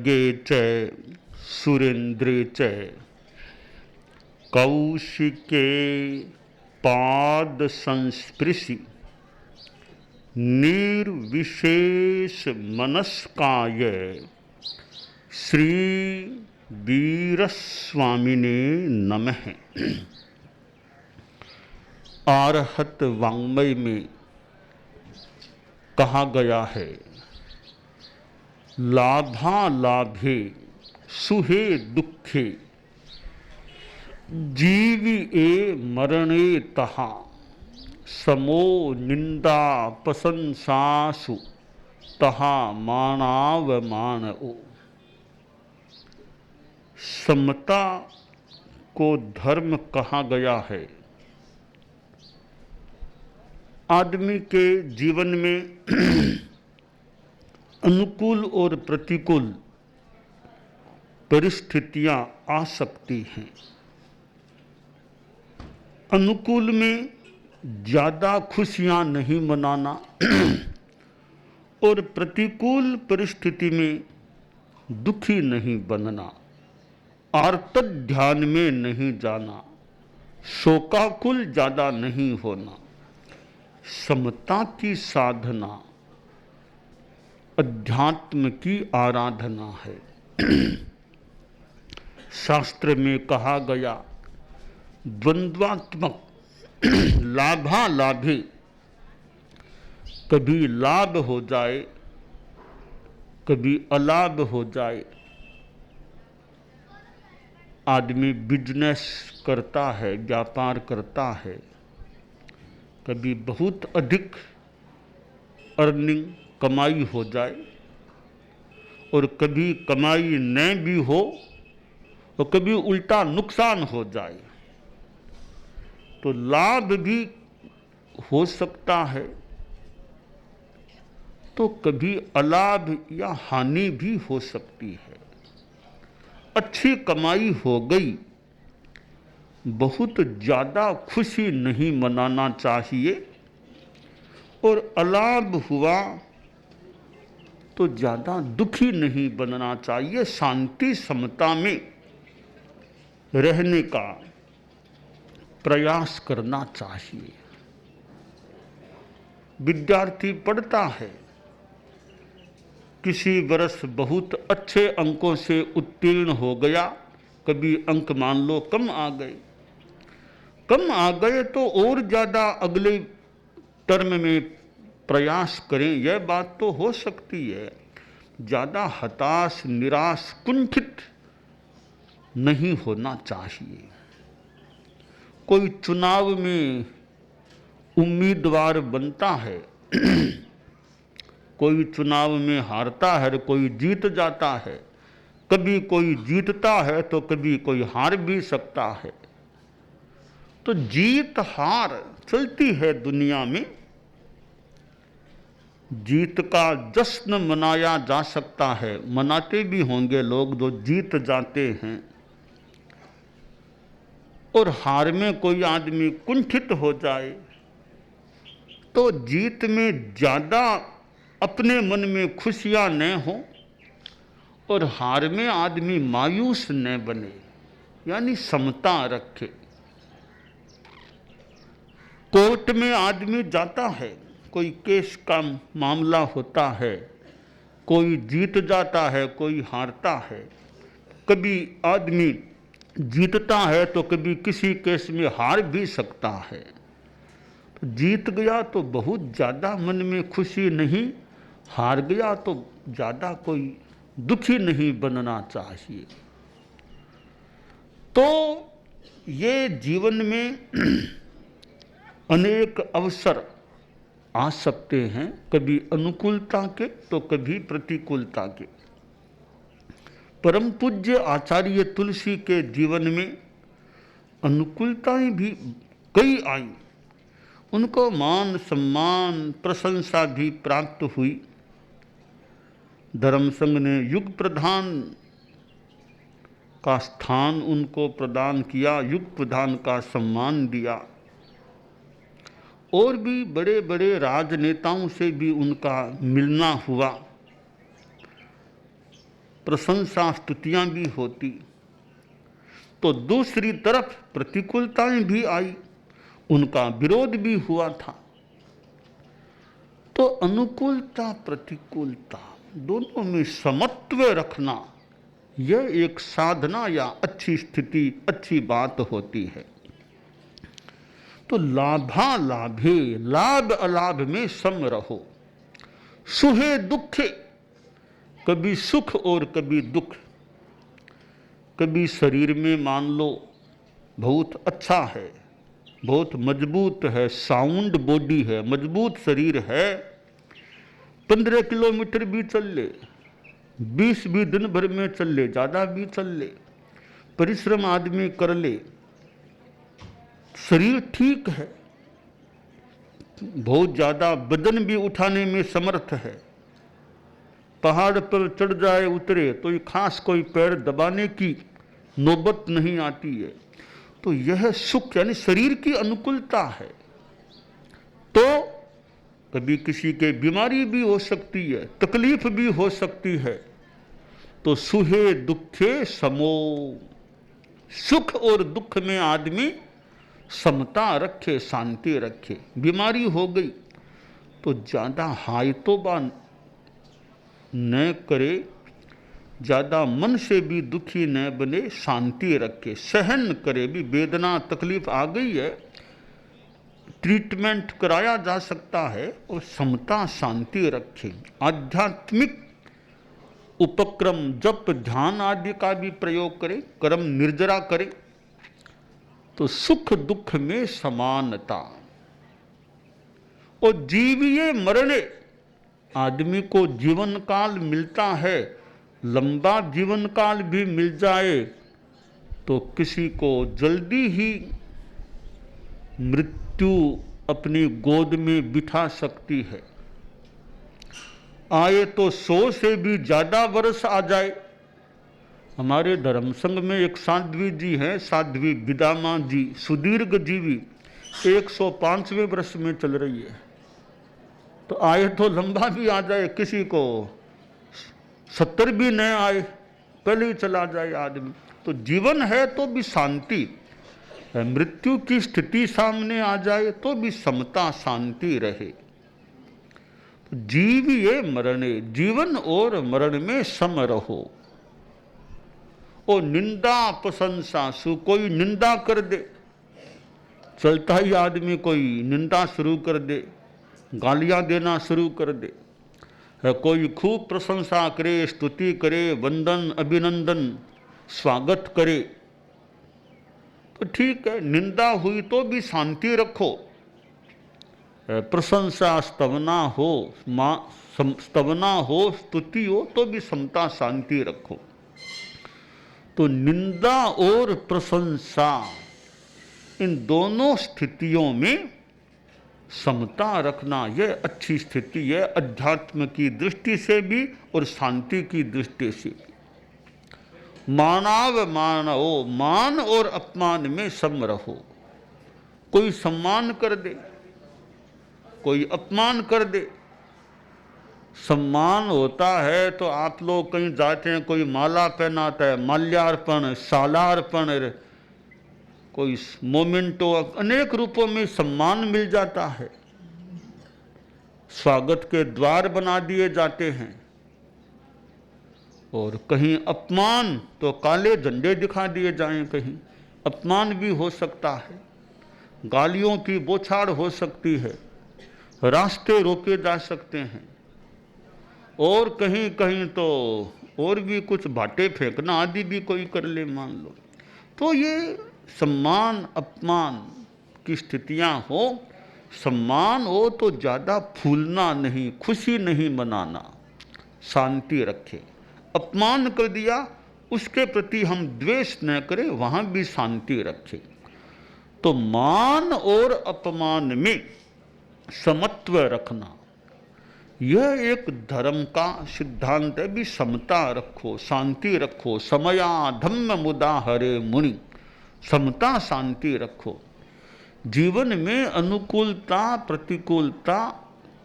खड्गे च सुरेन्द्रे च कौशिके पाद संस्पृशि निर्विशेष मनस्काय श्री वीरस्वामिने नमः। आरहत वाङ्मय में कहा गया है, लाभालाभे सुहे दुखे जीवी ए मरणे तहा समो निंदा प्रशंसासु तहा मानावमान ओ। समता को धर्म कहा गया है। आदमी के जीवन में अनुकूल और प्रतिकूल परिस्थितियां आ सकती हैं। अनुकूल में ज़्यादा खुशियां नहीं मनाना और प्रतिकूल परिस्थिति में दुखी नहीं बनना, आर्तक ध्यान में नहीं जाना, शोकाकुल ज़्यादा नहीं होना। समता की साधना अध्यात्म की आराधना है। शास्त्र में कहा गया, द्वंद्वात्मक लाभालाभे, कभी लाभ हो जाए कभी अलाभ हो जाए। आदमी बिजनेस करता है, व्यापार करता है, कभी बहुत अधिक अर्निंग कमाई हो जाए और कभी कमाई न भी हो और कभी उल्टा नुकसान हो जाए। तो लाभ भी हो सकता है तो कभी अलाभ या हानि भी हो सकती है। अच्छी कमाई हो गई, बहुत ज़्यादा खुशी नहीं मनाना चाहिए, और अलाभ हुआ तो ज़्यादा दुखी नहीं बनना चाहिए। शांति समता में रहने का प्रयास करना चाहिए। विद्यार्थी पढ़ता है, किसी वर्ष बहुत अच्छे अंकों से उत्तीर्ण हो गया, कभी अंक मान लो कम आ गए तो और ज़्यादा अगले टर्म में प्रयास करें, यह बात तो हो सकती है। ज़्यादा हताश, निराश, कुंठित नहीं होना चाहिए। कोई चुनाव में उम्मीदवार बनता है, कोई चुनाव में हारता है, कोई जीत जाता है। कभी कोई जीतता है तो कभी कोई हार भी सकता है। तो जीत हार चलती है दुनिया में। जीत का जश्न मनाया जा सकता है, मनाते भी होंगे लोग जो जीत जाते हैं। और हार में कोई आदमी कुंठित हो जाए तो जीत में ज़्यादा अपने मन में खुशियां न हो और हार में आदमी मायूस न बने, यानी समता रखे। कोर्ट में आदमी जाता है, कोई केस का मामला होता है, कोई जीत जाता है, कोई हारता है। कभी आदमी जीतता है तो कभी किसी केस में हार भी सकता है। तो जीत गया तो बहुत ज़्यादा मन में खुशी नहीं, हार गया तो ज़्यादा कोई दुखी नहीं बनना चाहिए। तो ये जीवन में अनेक अवसर आ सकते हैं, कभी अनुकूलता के तो कभी प्रतिकूलता के। परम पूज्य आचार्य तुलसी के जीवन में अनुकूलताएं भी कई आई। उनको मान सम्मान प्रशंसा भी प्राप्त हुई। धर्म संघ ने युग प्रधान का स्थान उनको प्रदान किया, युग प्रधान का सम्मान दिया। और भी बड़े बड़े राजनेताओं से भी उनका मिलना हुआ। प्रशंसा स्तुतियां भी होती, तो दूसरी तरफ प्रतिकूलताएं भी आई, उनका विरोध भी हुआ था। तो अनुकूलता प्रतिकूलता दोनों में समत्व रखना, यह एक साधना या अच्छी स्थिति, अच्छी बात होती है। तो लाभा लाभे, लाभ अलाभ में सम रहो। सुहे दुखे, कभी सुख और कभी दुख। कभी शरीर में मान लो बहुत अच्छा है, बहुत मजबूत है, साउंड बॉडी है, मजबूत शरीर है, 15 किलोमीटर भी चल ले, 20 भी दिन भर में चल ले, ज़्यादा भी चल ले, परिश्रम आदमी कर ले, शरीर ठीक है, बहुत ज़्यादा वजन भी उठाने में समर्थ है, पहाड़ पर चढ़ जाए उतरे तो ये खास कोई पैर दबाने की नौबत नहीं आती है। तो यह सुख यानी शरीर की अनुकूलता है। तो कभी किसी के बीमारी भी हो सकती है, तकलीफ भी हो सकती है। तो सुहे दुखे समो, सुख और दुख में आदमी समता रखे, शांति रखे। बीमारी हो गई तो ज़्यादा हाय तौबा न करे, ज़्यादा मन से भी दुखी न बने, शांति रखे, सहन करे। भी वेदना तकलीफ आ गई है, ट्रीटमेंट कराया जा सकता है, और समता शांति रखे। आध्यात्मिक उपक्रम जप ध्यान आदि का भी प्रयोग करे, कर्म निर्जरा करे। तो सुख दुख में समानता। और जीविये मरणे, आदमी को जीवन काल मिलता है, लंबा जीवन काल भी मिल जाए तो किसी को जल्दी ही मृत्यु अपनी गोद में बिठा सकती है। आए तो 100 से भी ज़्यादा वर्ष आ जाए। हमारे धर्म संघ में एक साध्वी जी हैं, साध्वी विदामा जी, सुदीर्घ जीवी, 105वें वर्ष में चल रही है। तो आए तो लंबा भी आ जाए, किसी को 70 भी न आए, पहले ही चला जाए आदमी। तो जीवन है तो भी शांति, मृत्यु की स्थिति सामने आ जाए तो भी समता शांति रहे। तो जीविये मरणे, जीवन और मरण में सम रहो। और निंदा प्रशंसा सु, कोई निंदा कर दे, चलता ही आदमी कोई निंदा शुरू कर दे, गालियां देना शुरू कर दे, कोई खूब प्रशंसा करे, स्तुति करे, वंदन अभिनंदन स्वागत करे, तो ठीक है। निंदा हुई तो भी शांति रखो, प्रशंसा स्तवना हो, स्तवना हो, स्तुति हो, तो भी समता शांति रखो। तो निंदा और प्रशंसा, इन दोनों स्थितियों में समता रखना, यह अच्छी स्थिति है, अध्यात्म की दृष्टि से भी और शांति की दृष्टि से भी। मानाव मानवो, मान और अपमान में सम रहो। कोई सम्मान कर दे, कोई अपमान कर दे। सम्मान होता है तो आप लोग कहीं जाते हैं, कोई माला पहनाता है, माल्यार्पण, सालार्पण, कोई मोमेंटो, अनेक रूपों में सम्मान मिल जाता है। स्वागत के द्वार बना दिए जाते हैं। और कहीं अपमान तो काले झंडे दिखा दिए जाएं, कहीं अपमान भी हो सकता है, गालियों की बौछार हो सकती है, रास्ते रोके जा सकते हैं, और कहीं कहीं तो और भी कुछ भाटे फेंकना आदि भी कोई कर ले मान लो। तो ये सम्मान अपमान की स्थितियां हो। सम्मान हो तो ज़्यादा फूलना नहीं, खुशी नहीं मनाना, शांति रखे। अपमान कर दिया उसके प्रति हम द्वेष न करें, वहाँ भी शांति रखें। तो मान और अपमान में समत्व रखना, यह एक धर्म का सिद्धांत है। भी समता रखो, शांति रखो। समया धम्म मुदा हरे मुनि, समता शांति रखो। जीवन में अनुकूलता प्रतिकूलता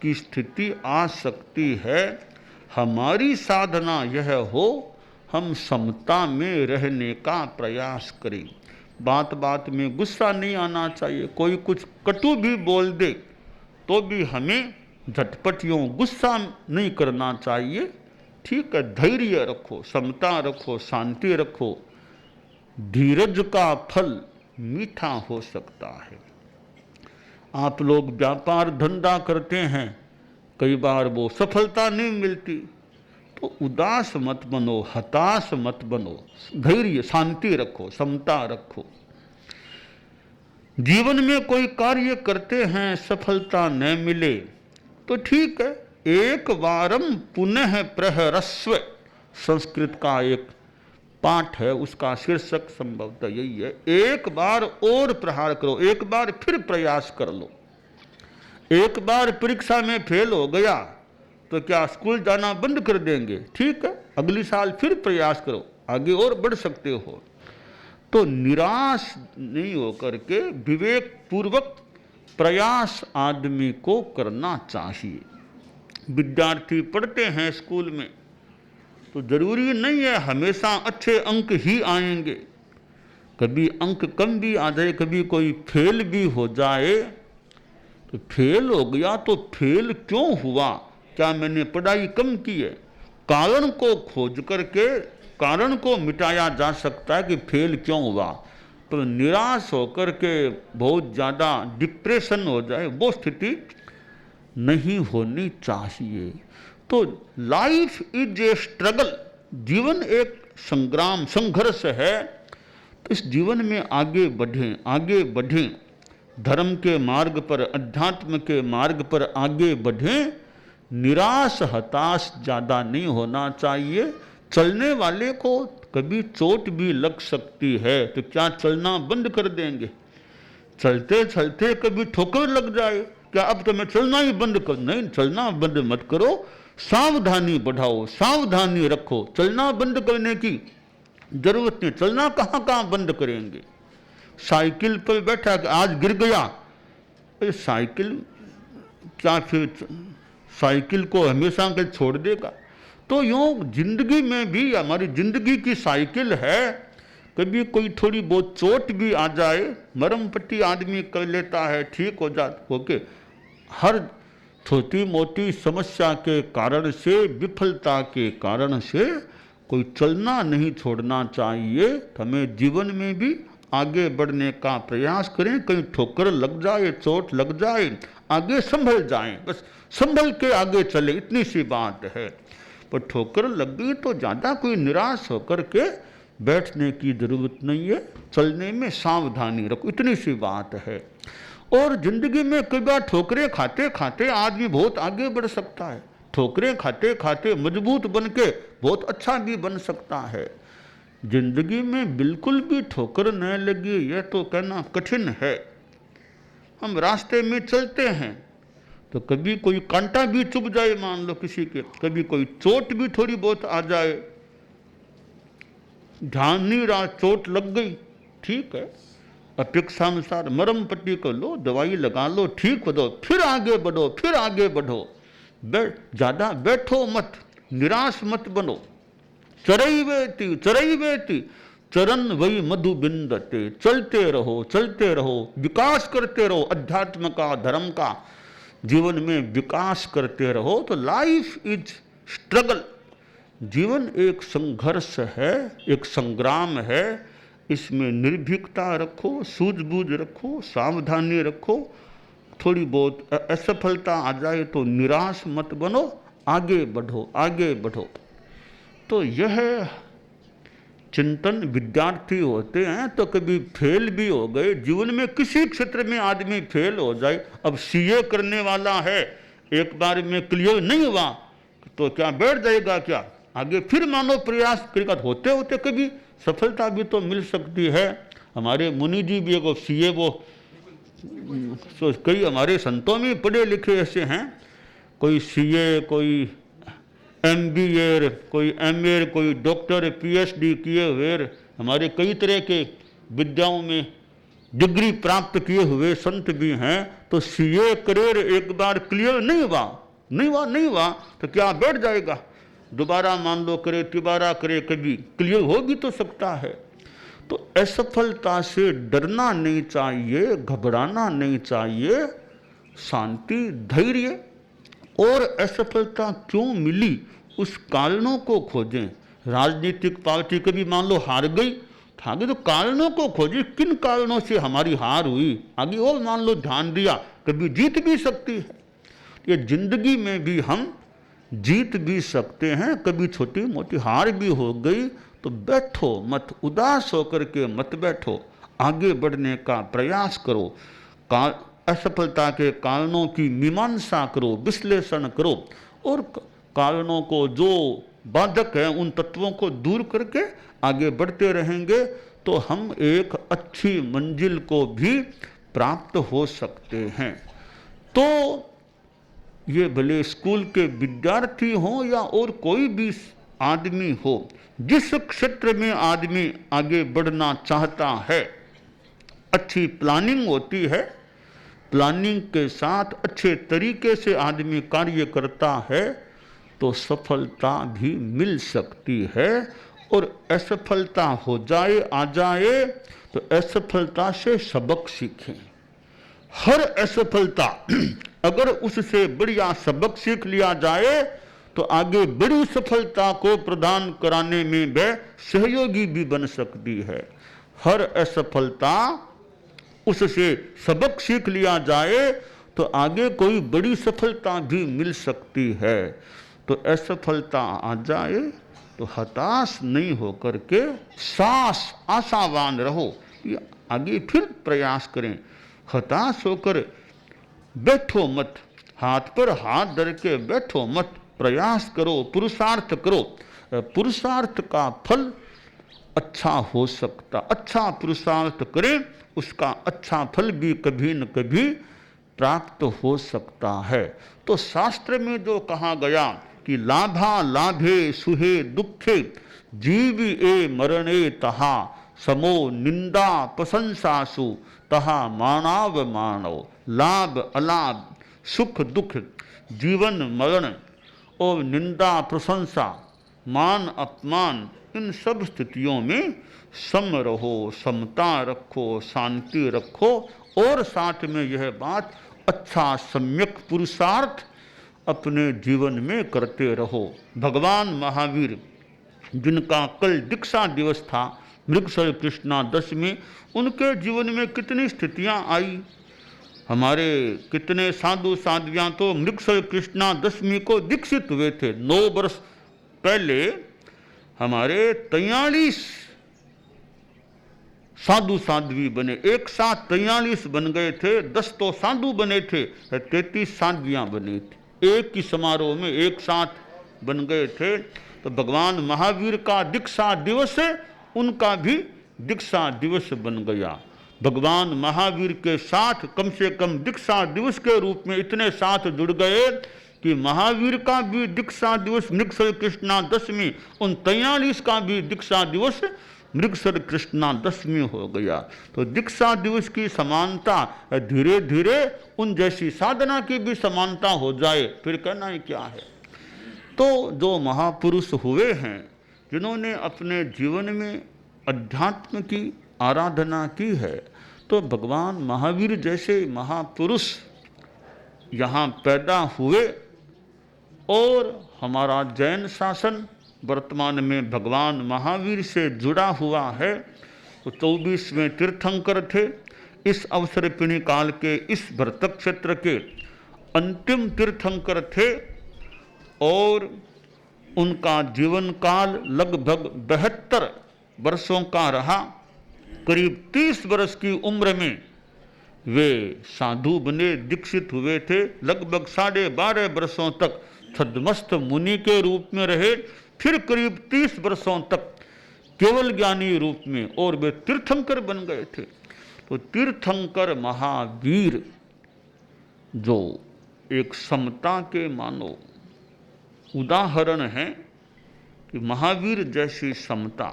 की स्थिति आ सकती है। हमारी साधना यह हो हम समता में रहने का प्रयास करें। बात बात में गुस्सा नहीं आना चाहिए। कोई कुछ कटु भी बोल दे तो भी हमें झटपट यूँ गुस्सा नहीं करना चाहिए। ठीक है, धैर्य रखो, समता रखो, शांति रखो। धीरज का फल मीठा हो सकता है। आप लोग व्यापार धंधा करते हैं, कई बार वो सफलता नहीं मिलती, तो उदास मत बनो, हताश मत बनो। धैर्य, शांति रखो, समता रखो। जीवन में कोई कार्य करते हैं, सफलता न मिले तो ठीक है, एक बारम पुनः प्रहरस्व, संस्कृत का एक पाठ है, उसका शीर्षक संभवतः यही है। एक बार और प्रहार करो, एक बार फिर प्रयास कर लो। एक बार परीक्षा में फेल हो गया तो क्या स्कूल जाना बंद कर देंगे? ठीक है, अगली साल फिर प्रयास करो, आगे और बढ़ सकते हो। तो निराश नहीं होकर के विवेक पूर्वक प्रयास आदमी को करना चाहिए। विद्यार्थी पढ़ते हैं स्कूल में तो जरूरी नहीं है हमेशा अच्छे अंक ही आएंगे। कभी अंक कम भी आ जाए, कभी कोई फेल भी हो जाए। तो फेल हो गया तो फेल क्यों हुआ? क्या मैंने पढ़ाई कम की है? कारण को खोज करके कारण को मिटाया जा सकता है कि फेल क्यों हुआ। तो निराश होकर के बहुत ज़्यादा डिप्रेशन हो जाए, वो स्थिति नहीं होनी चाहिए। तो लाइफ इज ए स्ट्रगल, जीवन एक संग्राम, संघर्ष है। तो इस जीवन में आगे बढ़ें, आगे बढ़ें, धर्म के मार्ग पर, अध्यात्म के मार्ग पर आगे बढ़ें। निराश हताश ज़्यादा नहीं होना चाहिए। चलने वाले को कभी चोट भी लग सकती है, तो क्या चलना बंद कर देंगे? चलते चलते कभी ठोकर लग जाए, क्या अब तो मैं चलना ही बंद कर? नहीं, चलना बंद मत करो, सावधानी बढ़ाओ, सावधानी रखो। चलना बंद करने की जरूरत नहीं। चलना कहाँ कहाँ बंद करेंगे? साइकिल पर बैठा आज गिर गया, साइकिल क्या फिर साइकिल को हमेशा के छोड़ देगा? तो यूँ जिंदगी में भी हमारी जिंदगी की साइकिल है। कभी कोई थोड़ी बहुत चोट भी आ जाए, मरम पट्टी आदमी कर लेता है, ठीक हो जाता होके। हर छोटी मोटी समस्या के कारण से, विफलता के कारण से कोई चलना नहीं छोड़ना चाहिए। हमें जीवन में भी आगे बढ़ने का प्रयास करें। कहीं ठोकर लग जाए, चोट लग जाए, आगे संभल जाएं, बस संभल के आगे चले, इतनी सी बात है। पर ठोकर लग गई तो ज़्यादा कोई निराश होकर के बैठने की जरूरत नहीं है। चलने में सावधानी रखो, इतनी सी बात है। और जिंदगी में कई बार ठोकरें खाते खाते आदमी बहुत आगे बढ़ सकता है। ठोकरें खाते खाते मजबूत बन के बहुत अच्छा भी बन सकता है। जिंदगी में बिल्कुल भी ठोकर न लगी यह तो कहना कठिन है। हम रास्ते में चलते हैं तो कभी कोई कांटा भी चुभ जाए, मान लो किसी के, कभी कोई चोट भी थोड़ी बहुत आ जाए, ध्यान नहीं रहा, चोट लग गई, ठीक है, अपेक्षानुसार मरम पट्टी कर लो, दवाई लगा लो, ठीक हो दो, फिर आगे बढ़ो, फिर आगे बढ़ो। ज़्यादा बैठो मत, निराश मत बनो। चरई वेति चरण वही मधु बिंदते, चलते रहो, चलते रहो, विकास करते रहो, अध्यात्म का, धर्म का, जीवन में विकास करते रहो। तो लाइफ इज स्ट्रगल, जीवन एक संघर्ष है, एक संग्राम है। इसमें निर्भीकता रखो, सूझबूझ रखो, सावधानी रखो। थोड़ी बहुत असफलता आ जाए तो निराश मत बनो, आगे बढ़ो, आगे बढ़ो। तो यह चिंतन, विद्यार्थी होते हैं तो कभी फेल भी हो गए, जीवन में किसी क्षेत्र में आदमी फेल हो जाए। अब सीए करने वाला है, एक बार में क्लियर नहीं हुआ तो क्या बैठ जाएगा? क्या आगे फिर मानो प्रयास करेगा? होते होते कभी सफलता भी तो मिल सकती है। हमारे मुनि जी भी एगो सीए, वो कई हमारे संतों में पढ़े लिखे ऐसे हैं, कोई सीए, कोई एमबीए, कोई एमए, कोई डॉक्टर, पीएचडी किए हुए, हमारे कई तरह के विद्याओं में डिग्री प्राप्त किए हुए संत भी हैं। तो सीए करियर एक बार क्लियर नहीं हुआ तो क्या बैठ जाएगा? दोबारा मान लो करे, तिबारा करे, कभी क्लियर हो भी तो सकता है। तो असफलता से डरना नहीं चाहिए, घबराना नहीं चाहिए, शांति, धैर्य। और असफलता क्यों मिली उस कारणों को खोजें। राजनीतिक पार्टी कभी मान लो हार गई, आगे तो कारणों को खोजें, किन कारणों से हमारी हार हुई, आगे और मान लो ध्यान दिया, कभी जीत भी सकती है। ये जिंदगी में भी हम जीत भी सकते हैं, कभी छोटी मोटी हार भी हो गई तो बैठो मत, उदास होकर के मत बैठो, आगे बढ़ने का प्रयास करो, असफलता के कारणों की मीमांसा करो, विश्लेषण करो, और कारणों को जो बाधक है उन तत्वों को दूर करके आगे बढ़ते रहेंगे तो हम एक अच्छी मंजिल को भी प्राप्त हो सकते हैं। तो ये भले स्कूल के विद्यार्थी हों या और कोई भी आदमी हो, जिस क्षेत्र में आदमी आगे बढ़ना चाहता है, अच्छी प्लानिंग होती है, प्लानिंग के साथ अच्छे तरीके से आदमी कार्य करता है तो सफलता भी मिल सकती है। और असफलता हो जाए, आ जाए, तो असफलता से सबक सीखें। हर असफलता अगर उससे बढ़िया सबक सीख लिया जाए तो आगे बड़ी सफलता को प्रदान कराने में वह सहयोगी भी बन सकती है। हर असफलता उससे सबक सीख लिया जाए तो आगे कोई बड़ी सफलता भी मिल सकती है। तो असफलता आ जाए तो हताश नहीं होकर के साहस, आशावान रहो, आगे फिर प्रयास करें। हताश होकर बैठो मत, हाथ पर हाथ धर के बैठो मत, प्रयास करो, पुरुषार्थ करो। पुरुषार्थ का फल अच्छा हो सकता, अच्छा पुरुषार्थ करें उसका अच्छा फल भी कभी न कभी प्राप्त हो सकता है। तो शास्त्र में जो कहा गया कि लाभा लाभे सुहे दुखे जीव ए मरणे तहा समो निंदा प्रशंसासु तहा मानव मानव, लाभ अलाभ, सुख दुख, जीवन मरण और निंदा प्रशंसा, मान अपमान, इन सब स्थितियों में सम रहो, समता रखो, शांति रखो, और साथ में यह बात अच्छा सम्यक पुरुषार्थ अपने जीवन में करते रहो। भगवान महावीर जिनका कल दीक्षा दिवस था, मृगशर कृष्णा दशमी, उनके जीवन में कितनी स्थितियां आई। हमारे कितने साधु साध्वियाँ तो मृगशर कृष्णा दशमी को दीक्षित हुए थे। 9 वर्ष पहले हमारे 43 साधु साध्वी बने, एक साथ 43 बन गए थे। 10 तो साधु बने थे, 33 साध्वियाँ बनी थी, एक ही समारोह में एक साथ बन गए थे। तो भगवान महावीर का दीक्षा दिवस, उनका भी दीक्षा दिवस बन गया। भगवान महावीर के साथ कम से कम दीक्षा दिवस के रूप में इतने साथ जुड़ गए कि महावीर का भी दीक्षा दिवस मृगशर कृष्णा दशमी, उन 43 का भी दीक्षा दिवस मृगशर कृष्णा दशमी हो गया। तो दीक्षा दिवस की समानता धीरे धीरे उन जैसी साधना की भी समानता हो जाए, फिर कहना ही क्या है। तो जो महापुरुष हुए हैं, जिन्होंने अपने जीवन में अध्यात्म की आराधना की है, तो भगवान महावीर जैसे महापुरुष यहाँ पैदा हुए। और हमारा जैन शासन वर्तमान में भगवान महावीर से जुड़ा हुआ है। तो 24वें तीर्थंकर थे। इस अवसर्पिणी काल के इस भरतक क्षेत्र के अंतिम तीर्थंकर थे और उनका जीवन काल लगभग 72 वर्षों का रहा। करीब 30 वर्ष की उम्र में वे साधु बने, दीक्षित हुए थे। लगभग 12.5 वर्षों तक छद्मस्थ मुनि के रूप में रहे, फिर करीब 30 वर्षों तक केवल ज्ञानी रूप में, और वे तीर्थंकर बन गए थे। तो तीर्थंकर महावीर जो एक समता के मानो उदाहरण है कि महावीर जैसी समता,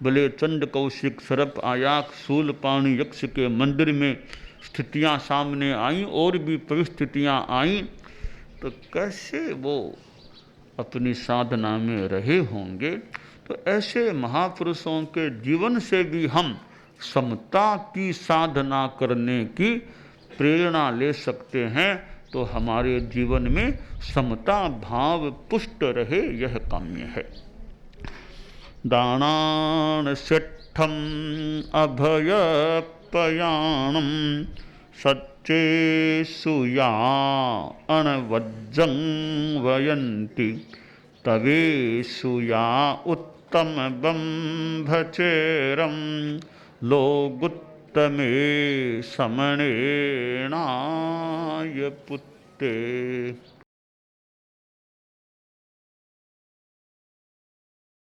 भले चंड कौशिक सर्प आयाक शूलपाणी यक्ष के मंदिर में स्थितियां सामने आईं और भी परिस्थितियां आईं, तो कैसे वो अपनी साधना में रहे होंगे, तो ऐसे महापुरुषों के जीवन से भी हम समता की साधना करने की प्रेरणा ले सकते हैं। तो हमारे जीवन में समता भाव पुष्ट रहे, यह काम्य है। दानान सिद्धम अभयपयाणम सच्चेषु या अणवज्जं वयन्ति तवेषु या उत्तम बंभचेरम लोगुत्तमे समणेनाय पुत्ते।